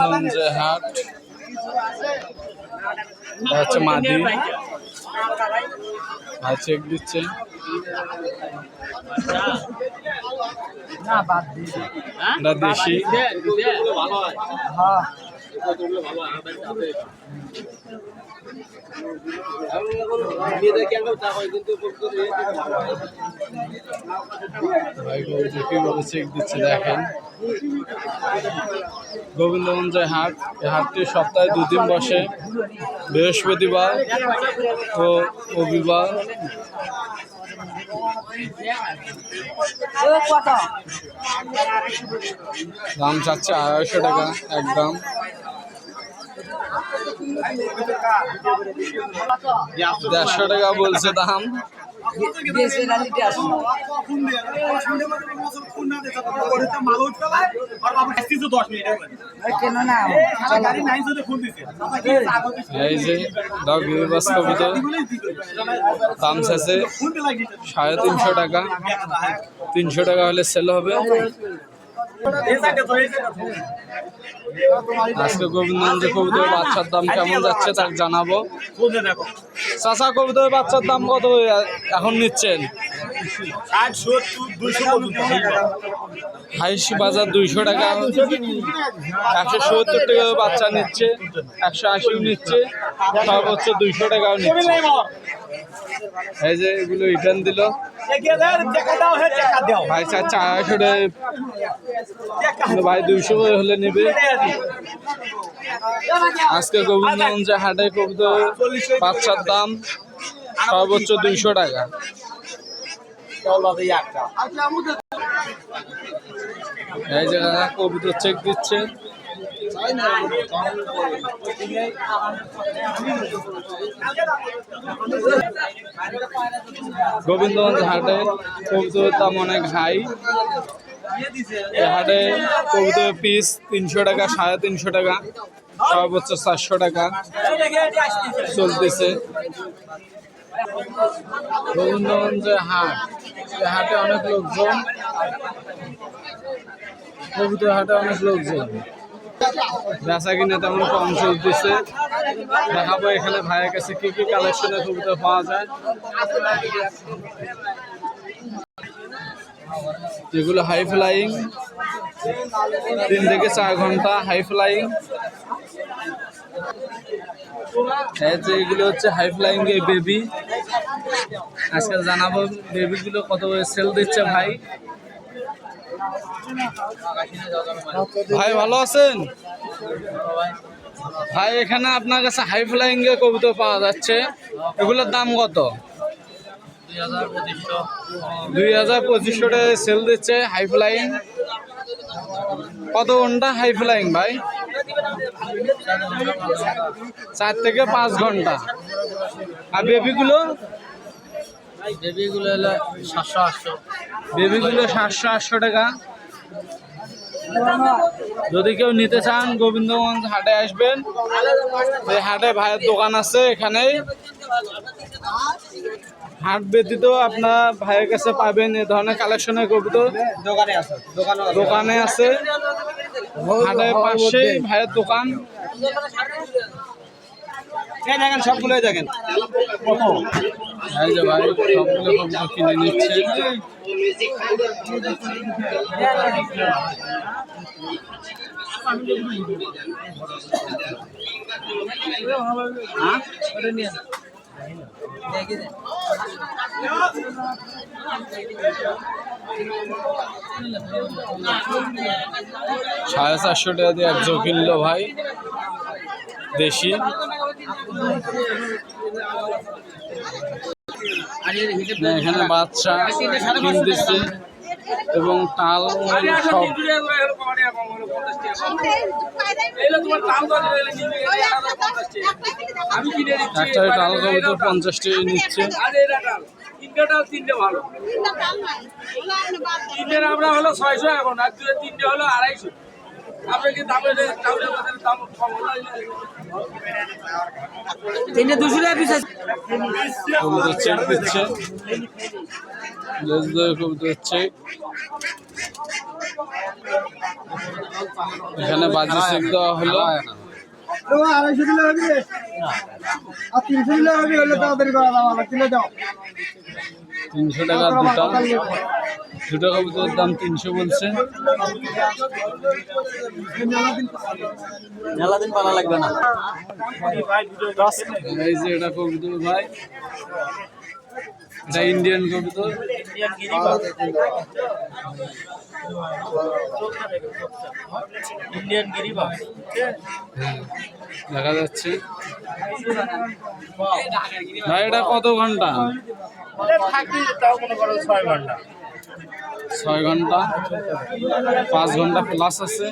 গোবিন্দগঞ্জের হাট হচ্ছে মাদি ভাই চেক দিচ্ছে এটা দেশি কিভাবে চেক দিচ্ছে দেখেন। গোবিন্দগঞ্জের হাট, এই হাটটি সপ্তাহে 2 দিন বসে, বৃহস্পতিবার ও রবিবার। দাম চাচ্ছে 250 টাকা একদম। 150 টাকা বলছে দাম। এই যে দাম চাচ্ছে 350 টাকা, 300 টাকা হলে সেল হবে। আজকে গোবিন্দগঞ্জে কবুতরের বাচ্চার দাম কেমন যাচ্ছে তা জানাবো। চাচা, কবুতরের বাচ্চার দাম কত এখন নিচ্ছেন? হাইস বাজার 200 টাকা, 170 টাকা বাচ্চা নিচ্ছে, 180 নিচ্ছে, সর্বোচ্চ 200 টাকাও নিচ্ছে। এই যে এগুলো রিটার্ন দিল ভাই, 450 টাকা ভাই, 200 হলে নেবে। আজকে গোবিন্দগঞ্জে হাটে কবুতর বাচ্চার দাম সর্বোচ্চ 200 টাকা। এই জায়গা কবুতর চেক দিচ্ছে। গোবিন্দগঞ্জ হাটে কবুতরের দাম অনেক হাই। এই হাটে কবুতরের পিস 300 টাকা, 350 টাকা, সর্বোচ্চ 400 টাকা চলতেছে। গোবিন্দগঞ্জের হাট, এই হাটে অনেক লোকজন, কবুতরের হাটে অনেক লোকজন, বেচা কিনা তেমন কম চলতেছে। দেখাবো এখানে ভাইয়ের কাছে কি কি কালেকশনের কবুতর পাওয়া যায়। এগুলো হাই ফ্লাইং, 3 থেকে 4 ঘন্টা হাই ফ্লাইং। এগুলো হচ্ছে হাই ফ্লাইং এর বেবি। আজকে জানাবো বেবিগুলো কত সেল দিচ্ছে ভাই। ভাই ভালো আছেন ভাই? এখানে আপনার কাছে হাই ফ্লাইং এর কবুতর পাওয়া যাচ্ছে, এগুলোর দাম কত? 2000-2500 টাকা সেল দিচ্ছে হাই ফ্লাইং। কত ঘন্টা হাই ফ্লাইং ভাই? 4 থেকে 5 ঘন্টা। আর বেবিগুলো? বেবিগুলো হলো 700-800। বেবিগুলো 700-800 টাকা। যদি কেউ নিতে চান গোবিন্দগঞ্জ হাটে আসবেন। এই হাটে ভাইয়ের দোকান আছে এখানেই। হাট ব্যতীত আপনার ভাইয়ের কাছে পাবেন এই ধরনের কালেকশনের কবুতর। দোকানে আছে, হাটের পাশেই ভাইয়ের দোকান। দেখেন সবগুলোই দেখেন। এই যে ভাই সবগুলো কবুতর কিনে নিচ্ছে। সাড়ে 400 টাকা দিয়ে এক জো কিনলো ভাই, দেশি। এখানে বাচ্চা কিনতেছে এবং টাল সব। একটা টাল কবুতর 50 টাকা নিচ্ছে। আমরা হলো 600 এখন, আর 2-3টে হলো 250। আপনি কি দাম 200 টাকা পিস চেক দিচ্ছে। কবুতর চেক এখানে বাজি চেক দেওয়া হলো। 250 দিলে হবে আর 300 দিলে হবে, হলে তাড়াতাড়ি করা দাও, 300 টাকা দুটো কবুতরের দাম 300 বলছে। মেলা দিন পালা লাগবে না। এই যে এটা কবুতর ভাই, এটা ইন্ডিয়ান কবুতর। ইন্ডিয়ান গিরিবাস দেখা যাচ্ছে ভাই। এটা কত ঘন্টা? 6 ঘন্টা, 5 ঘন্টা প্লাস আছে।